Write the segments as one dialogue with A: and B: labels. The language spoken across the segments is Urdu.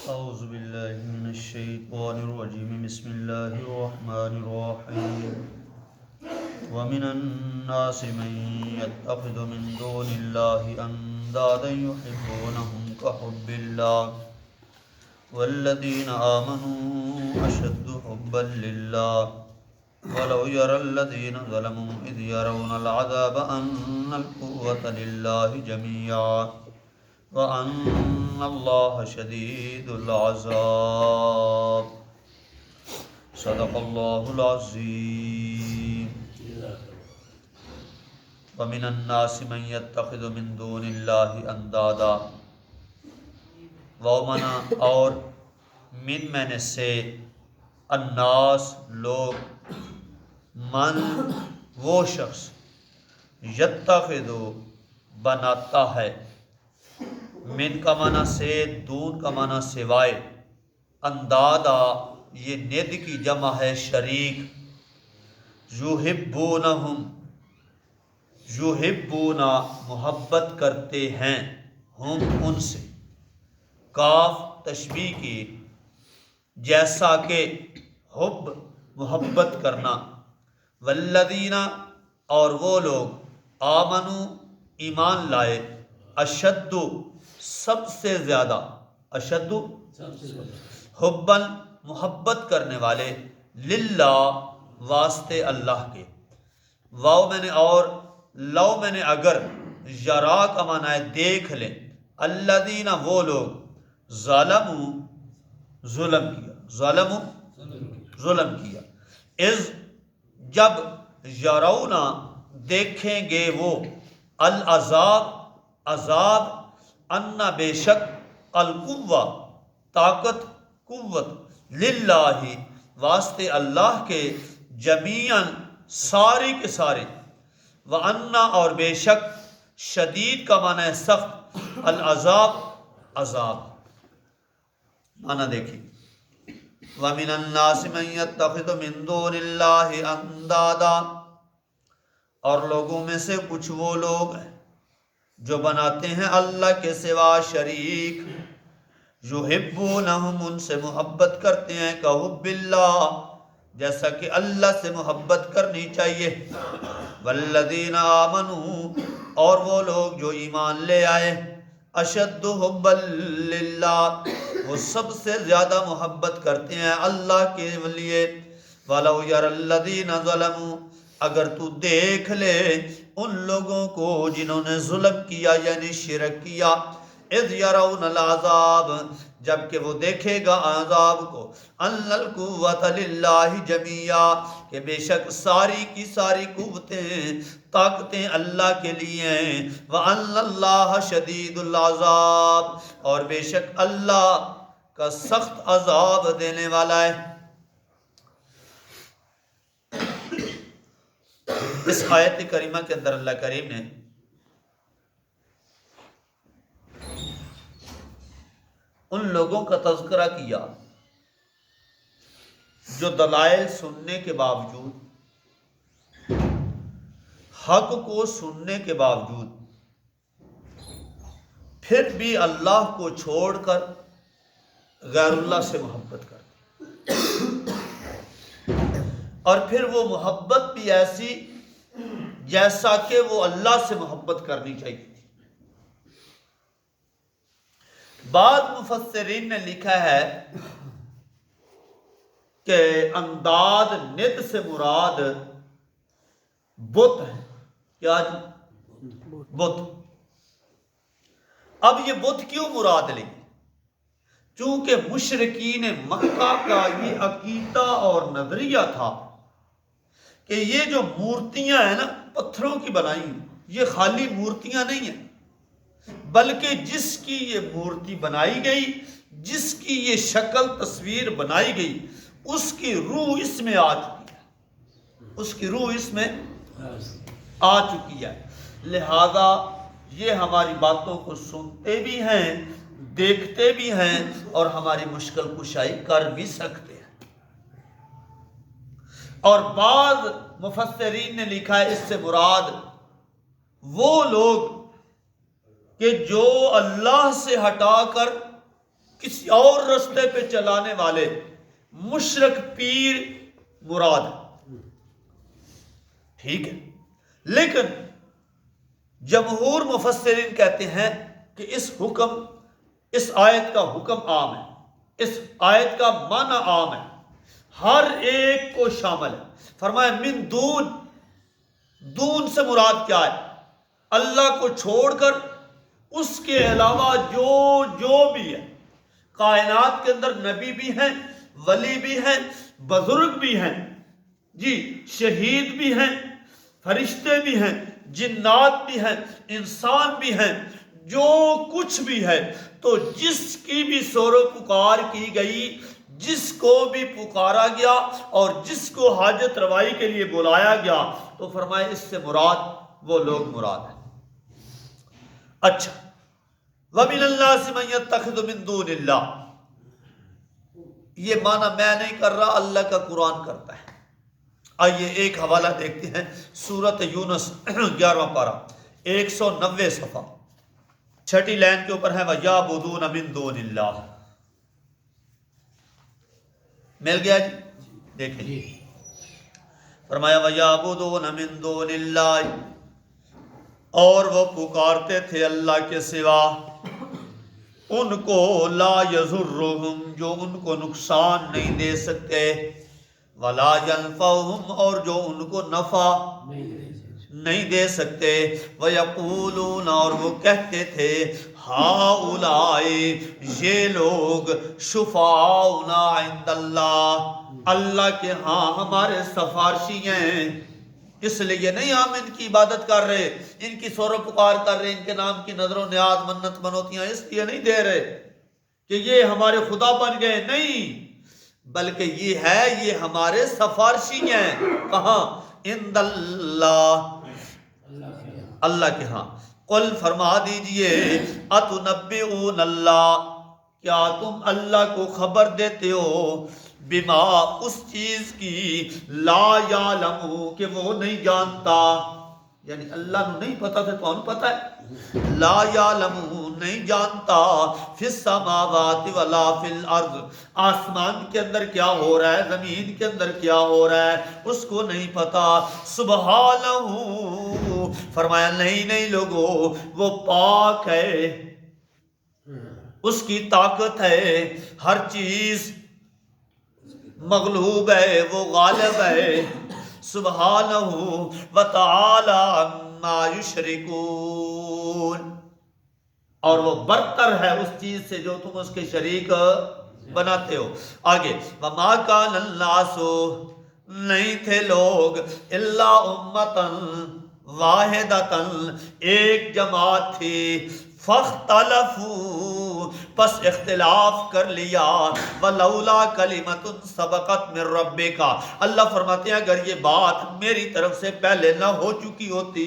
A: اعوذ باللہ من الشیطان الرجیم بسم اللہ الرحمن الرحیم ومن الناس من يتخذ من دون الله اندادا يحبونهم كحب الله والذين آمنوا اشد حبا لله ولو يرى الذين ظلموا اذ يرون العذاب ان القوة لله جميعا وَأَنَّ اللَّهَ شَدِيدُ الْعَذَابِ صدق اللہ العظیم وَمِنَ النَّاسِ مَن يَتَّخِذُ مِن دُونِ اللَّهِ اندادا وَمَنَا اور میں نے سے الناس لوگ من وہ شخص یتخذ بناتا ہے من کا معنی سے دون کا معنی سوائے اندادا یہ ند کی جمع ہے شریک یحبونہم یحبونا محبت کرتے ہیں ہم ان سے کاف تشبیہ کی جیسا کہ حب محبت کرنا والذین اور وہ لوگ آمنو ایمان لائے اشد سب سے زیادہ اشد حبن محبت کرنے والے للہ واسطے اللہ کے واو میں نے اور لو میں نے اگر یرا کا معنی ہے دیکھ لیں الذین وہ لوگ ظلموا ظلم کیا اذ جب یرونا دیکھیں گے وہ العذاب عذاب انا بے شک القوہ طاقت قوت للہ واسطے اللہ کے جمیعاً سارے کے سارے وانا اور بے شک شدید کا معنی ہے سخت العذاب عذاب معنی دیکھیں وَمِنَ النَّاسِ مَن يَتَّخِذُ مِن دُونِ اللَّهِ اندادا اور لوگوں میں سے کچھ وہ لوگ ہیں جو بناتے ہیں اللہ کے سوا شریک یحبونہم ان سے محبت کرتے ہیں کہ حب اللہ جیسا کہ اللہ سے محبت کرنی چاہیے والذین آمنوا اور وہ لوگ جو ایمان لے آئے اشد حبا للہ وہ سب سے زیادہ محبت کرتے ہیں اللہ کے لیے ولو یری الذین ظلموا اگر تو دیکھ لے ان لوگوں کو جنہوں نے ظلم کیا یعنی شرک کیا اذ یرون العذاب جبکہ وہ دیکھے گا عذاب کو ان القوۃ للہ جمیعا کہ بے شک ساری کی ساری قوتیں طاقتیں اللہ کے لیے ہیں وان اللہ شدید العذاب اور بے شک اللہ کا سخت عذاب دینے والا ہے اس آیت کریمہ کے اندر اللہ کریم نے ان لوگوں کا تذکرہ کیا جو دلائل سننے کے باوجود حق کو سننے کے باوجود پھر بھی اللہ کو چھوڑ کر غیر اللہ سے محبت کرتے اور پھر وہ محبت بھی ایسی جیسا کہ وہ اللہ سے محبت کرنی چاہیے تھی بعض مفسرین نے لکھا ہے کہ انداد ند سے مراد بت ہے کیا بت اب یہ بت کیوں مراد لی چونکہ مشرکین مکہ کا یہ عقیدہ اور نظریہ تھا کہ یہ جو مورتیاں ہیں نا پتھروں کی بنائی یہ خالی مورتیاں نہیں ہیں بلکہ جس کی یہ مورتی بنائی گئی جس کی یہ شکل تصویر بنائی گئی اس کی روح اس میں آ چکی ہے اس کی روح اس میں آ چکی ہے لہذا یہ ہماری باتوں کو سنتے بھی ہیں دیکھتے بھی ہیں اور ہماری مشکل کشائی کر بھی سکتے ہیں اور بعض مفسرین نے لکھا ہے اس سے مراد وہ لوگ کہ جو اللہ سے ہٹا کر کسی اور رستے پہ چلانے والے مشرک پیر مراد ہے، ٹھیک ہے۔ لیکن جمہور مفسرین کہتے ہیں کہ اس آیت کا حکم عام ہے، اس آیت کا معنی عام ہے، ہر ایک کو شامل ہے۔ فرمایا من دون سے مراد کیا ہے؟ اللہ کو چھوڑ کر اس کے علاوہ جو بھی ہے کائنات کے اندر، نبی بھی ہیں، ولی بھی ہیں، بزرگ بھی ہیں، جی شہید بھی ہیں، فرشتے بھی ہیں، جنات بھی ہیں، انسان بھی ہیں، جو کچھ بھی ہے، تو جس کی بھی سور و پکار کی گئی، جس کو بھی پکارا گیا اور جس کو حاجت روائی کے لیے بلایا گیا، تو فرمایا اس سے مراد وہ لوگ مراد ہیں۔ اچھا، وَمِنَ النَّاسِ مَن يَتَّخِذُ مِن دُونِ اللَّهِ، یہ معنی میں نہیں کر رہا، اللہ کا قرآن کرتا ہے۔ آئیے ایک حوالہ دیکھتے ہیں، سورۃ یونس 11واں پارہ 190 صفحہ، چھٹی لائن کے اوپر ہے وَيَعْبُدُونَ مِن دُونِ اللَّهِ، مل گیا جی؟ دیکھیں جی، فرمایا وَيَعْبُدُونَ مِن دُونِ اللَّهِ، اور وہ پکارتے تھے اللہ کے سوا ان کو، لا یضرہم، جو ان کو نقصان نہیں دے سکتے، ولا ینفعہم، اور جو ان کو نفع نہیں دے سکتے، ویقولون، اور وہ کہتے تھے ہؤلاء، یہ لوگ، شفعاؤنا عند اللہ، اللہ کے ہاں ہمارے سفارشی ہیں، اس لیے نہیں ہم ان کی عبادت کر رہے، ان کی سور و پکار کر رہے، ان کے نام کی نظر و نیاز منت منوتیاں اس لیے نہیں دے رہے کہ یہ ہمارے خدا بن گئے، نہیں، بلکہ یہ ہمارے سفارشی ہیں، کہاں؟ عند اللہ، اللہ کے ہاں۔ قل، فرما دیجئے، اتنبئون اللہ، کیا تم اللہ کو خبر دیتے ہو، بما، اس چیز کی، لا یعلم، کہ وہ نہیں جانتا، یعنی اللہ نو نہیں پتا تھا، تو پتا ہے، لا یعلم، نہیں جانتا، فی السماوات ولا فی الارض، آسمان کے اندر کیا ہو رہا ہے، زمین کے اندر کیا ہو رہا ہے، اس کو نہیں پتا، سبحانہ، فرمایا نہیں لوگو، وہ پاک ہے، اس کی طاقت ہے، ہر چیز مغلوب ہے، وہ غالب ہے، سبحانہ وتعالی عما یشرکون، اور وہ برتر ہے اس چیز سے جو تم اس کے شریک بناتے ہو۔ آگے، وما کان الناس، نہیں تھے لوگ، الا امتن واحدتن، ایک جماعت تھی، فاختلفوا، پس اختلاف کر لیا، ولولا کلمۃ سبقت من ربک، اللہ فرماتے ہیں اگر یہ بات میری طرف سے پہلے نہ ہو چکی ہوتی،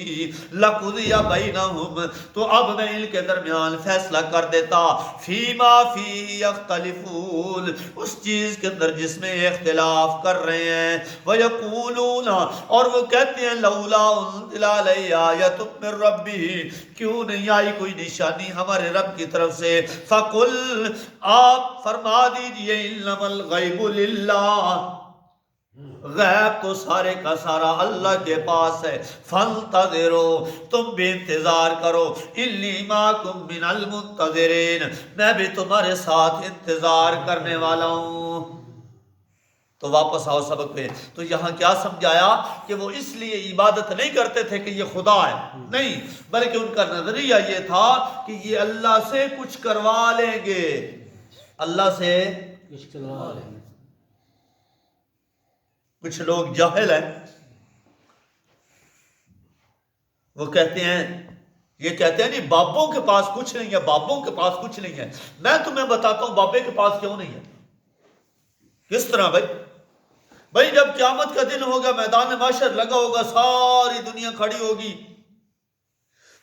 A: لقضی بینہم، تو اب میں ان کے درمیان فیصلہ کر دیتا، فیما فی یختلفون، اس چیز کے اندر جس میں اختلاف کر رہے ہیں، ویقولون، اور وہ کہتے ہیں لولا انزل علی آیۃ من ربی، کیوں نہیں آئی کوئی نشانی ہمارے رب کی طرف سے، فقل، آپ فرما دیجئے، انما الغیب للہ، غیب تو سارے کا سارا اللہ کے پاس ہے، فانتظروا، تم بھی انتظار کرو، انی معکم من المنتظرین، میں بھی تمہارے ساتھ انتظار کرنے والا ہوں۔ تو واپس آؤ سبق پہ، تو یہاں کیا سمجھایا کہ وہ اس لیے عبادت نہیں کرتے تھے کہ یہ خدا ہے، نہیں، بلکہ ان کا نظریہ یہ تھا کہ یہ اللہ سے کچھ کروا لیں گے، اللہ سے کچھ کروا لیں گے۔ کچھ لوگ جاہل ہیں، وہ کہتے ہیں، یہ کہتے ہیں نہیں بابوں کے پاس کچھ نہیں ہے، بابوں کے پاس کچھ نہیں ہے، میں تمہیں بتاتا ہوں بابے کے پاس کیوں نہیں ہے۔ کس طرح بھائی جب قیامت کا دن ہوگا، میدان محشر لگا ہوگا، ساری دنیا کھڑی ہوگی،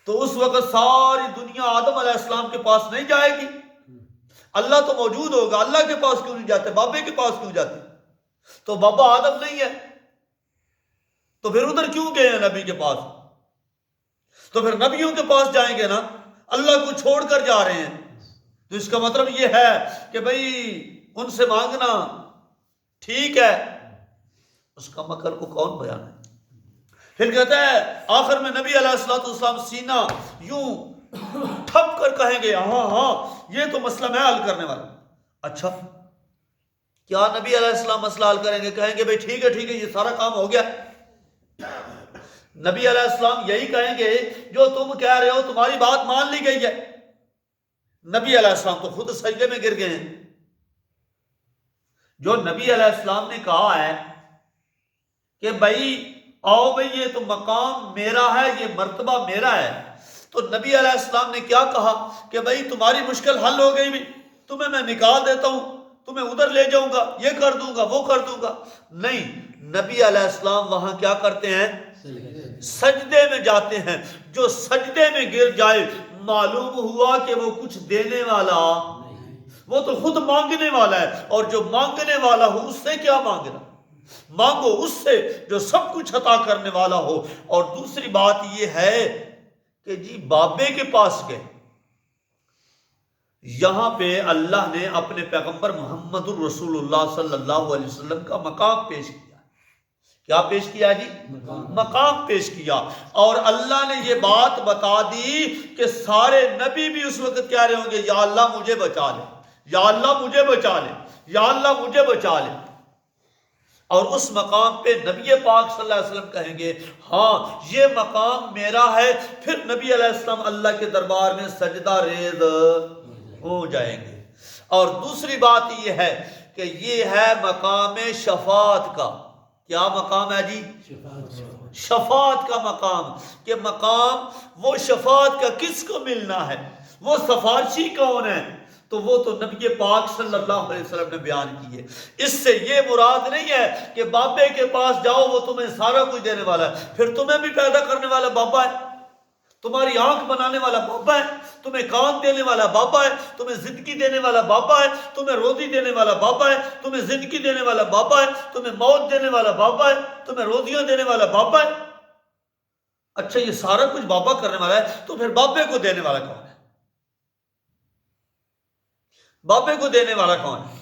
A: تو اس وقت ساری دنیا آدم علیہ السلام کے پاس نہیں جائے گی، اللہ تو موجود ہوگا، اللہ کے پاس کیوں نہیں جاتے، بابے کے پاس کیوں جاتے؟ تو بابا آدم نہیں ہے، تو پھر ادھر کیوں گئے ہیں نبی کے پاس؟ تو پھر نبیوں کے پاس جائیں گے نا، اللہ کو چھوڑ کر جا رہے ہیں، تو اس کا مطلب یہ ہے کہ بھئی ان سے مانگنا ٹھیک ہے، اس کا مکر کو کون بیان ہے؟ پھر کہتا ہے آخر میں نبی علیہ الصلوۃ والسلام سینہ یوں ٹھپ کر کہیں گے ہاں ہاں یہ تو مسئلہ میں حل کرنے والا ہوں۔ اچھا کیا نبی علیہ السلام مسئلہ حل کریں گے؟ کہیں گے بھئی ٹھیک ہے یہ سارا کام ہو گیا۔ نبی علیہ السلام یہی کہیں گے جو تم کہہ رہے ہو تمہاری بات مان لی گئی ہے۔ نبی علیہ السلام تو خود سجدے میں گر گئے ہیں۔ جو نبی علیہ السلام نے کہا ہے کہ بھئی آؤ بھئی یہ تو مقام میرا ہے، یہ مرتبہ میرا ہے، تو نبی علیہ السلام نے کیا کہا کہ بھئی تمہاری مشکل حل ہو گئی بھی، تمہیں میں نکال دیتا ہوں، تمہیں ادھر لے جاؤں گا، یہ کر دوں گا، وہ کر دوں گا؟ نہیں، نبی علیہ السلام وہاں کیا کرتے ہیں؟ سجدے میں جاتے ہیں۔ جو سجدے میں گر جائے معلوم ہوا کہ وہ کچھ دینے والا، وہ تو خود مانگنے والا ہے، اور جو مانگنے والا ہو اس سے کیا مانگنا؟ مانگو اس سے جو سب کچھ عطا کرنے والا ہو۔ اور دوسری بات یہ ہے کہ جی بابے کے پاس گئے، یہاں پہ اللہ نے اپنے پیغمبر محمد الرسول اللہ صلی اللہ علیہ وسلم کا مقام پیش کیا۔ کیا پیش کیا جی؟ مقام پیش کیا۔ اور اللہ نے یہ بات بتا دی کہ سارے نبی بھی اس وقت کہہ رہے ہوں گے یا اللہ مجھے بچا لے، یا اللہ مجھے بچا لے، یا اللہ مجھے بچا لے۔ اور اس مقام پہ نبی پاک صلی اللہ علیہ وسلم کہیں گے ہاں یہ مقام میرا ہے۔ پھر نبی علیہ السلام اللہ کے دربار میں سجدہ ریز ہو جائیں گے۔ اور دوسری بات یہ ہے کہ یہ ہے مقام شفاعت کا۔ کیا مقام ہے جی؟ شفاعت کا مقام۔ کہ مقام وہ شفاعت کا کس کو ملنا ہے؟ وہ سفارشی کون ہے؟ تو وہ تو نبی پاک صلی اللہ علیہ وسلم نے بیان کی ہے۔ اس سے یہ مراد نہیں ہے کہ بابے کے پاس جاؤ وہ تمہیں سارا کچھ دینے والا ہے، پھر تمہیں بھی پیدا کرنے والا بابا ہے، تمہاری آنکھ بنانے والا بابا ہے، تمہیں کان دینے والا بابا ہے، تمہیں زندگی دینے والا بابا ہے، تمہیں روزی دینے والا بابا ہے، تمہیں زندگی دینے والا بابا ہے، تمہیں موت دینے والا بابا ہے، تمہیں روزیاں دینے والا بابا ہے۔ اچھا یہ سارا کچھ بابا کرنے والا ہے، تو پھر بابے کو دینے والا کون ہے؟ بابے کو دینے والا کون ہے؟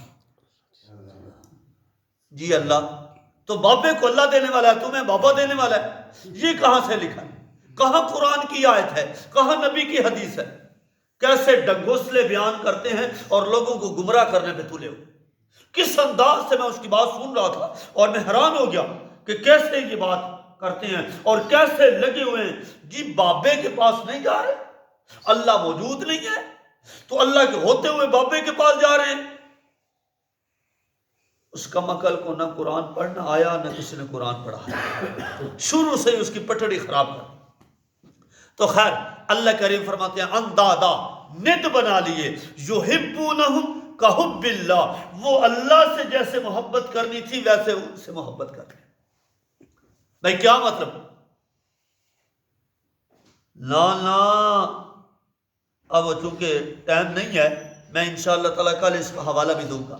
A: جی اللہ۔ تو بابے کو اللہ دینے والا ہے، تمہیں بابا دینے والا ہے، یہ کہاں سے لکھا ہے؟ کہاں قرآن کی آیت ہے؟ کہاں نبی کی حدیث ہے؟ کیسے ڈنگوسلے بیان کرتے ہیں اور لوگوں کو گمراہ کرنے پہ تلے ہوئے۔ کس انداز سے میں اس کی بات سن رہا تھا اور میں حیران ہو گیا کہ کیسے یہ بات کرتے ہیں اور کیسے لگے ہوئے ہیں۔ جی بابے کے پاس نہیں جا رہے، اللہ موجود نہیں ہے تو اللہ کے ہوتے ہوئے بابے کے پاس جا رہے ہیں۔ اس کا مکل کو نہ قرآن پڑھنا آیا نہ کسی نے قرآن پڑھا، شروع سے ہی اس کی پٹڑی خراب کر۔ تو خیر اللہ کریم فرماتے ہیں اندادا ند بنا لیے، یحبونہم کحب اللہ، وہ اللہ سے جیسے محبت کرنی تھی ویسے ان سے محبت کر رہے ہیں۔ بھائی کیا مطلب؟ نا اب چونکہ ٹائم نہیں ہے میں انشاءاللہ تعالیٰ کل اس کا حوالہ بھی دوں گا۔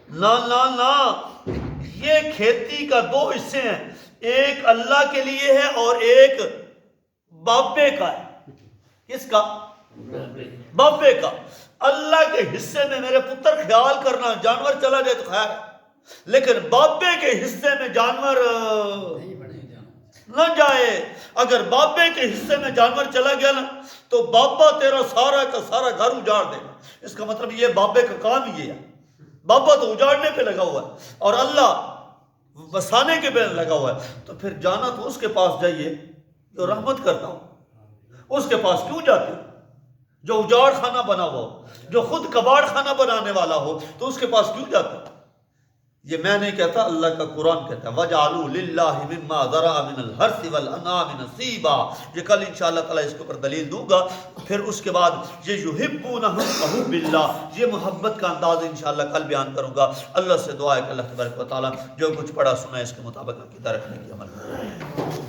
A: نا یہ کھیتی کا دو حصے ہیں، ایک اللہ کے لیے ہے اور ایک بابے کا ہے۔ کس کا؟ بابے کا۔ اللہ کے حصے میں میرے پتر خیال کرنا جانور چلا جائے تو خیر، لیکن بابے کے حصے میں جانور نہ جائے۔ اگر بابے کے حصے میں جانور چلا گیا نا تو بابا تیرا سارا کا سارا گھر اجاڑ دے گا۔ اس کا مطلب یہ بابے کا کام یہ ہے، بابا تو اجاڑنے پہ لگا ہوا ہے اور اللہ بسانے کے پہ لگا ہوا ہے۔ تو پھر جانا تو اس کے پاس جائیے جو رحمت کرتا ہو، اس کے پاس کیوں جاتے ہو؟ جو اجاڑ خانہ بنا ہوا ہو، جو خود کباڑ خانہ بنانے والا ہو، تو اس کے پاس کیوں جاتے ہو؟ یہ میں نہیں کہتا، اللہ کا قرآن کہتا ہے وَجَعَلُوا لِلَّهِ مِمَّا ذَرَعَ مِنَ الْحَرْثِ وَالْأَنْعَامِ نَصِيبًا۔ یہ کل انشاءاللہ تعالیٰ اس کے اوپر دلیل دوں گا۔ پھر اس کے بعد یہ یحبونہم کحب اللہ، یہ محبت کا انداز انشاءاللہ کل بیان کروں گا۔ اللہ سے دعا ہے کہ اللہ تبارک و تعالیٰ جو کچھ پڑھا سنا ہے اس کے مطابق عقیدہ رکھنے کی عمل کرے۔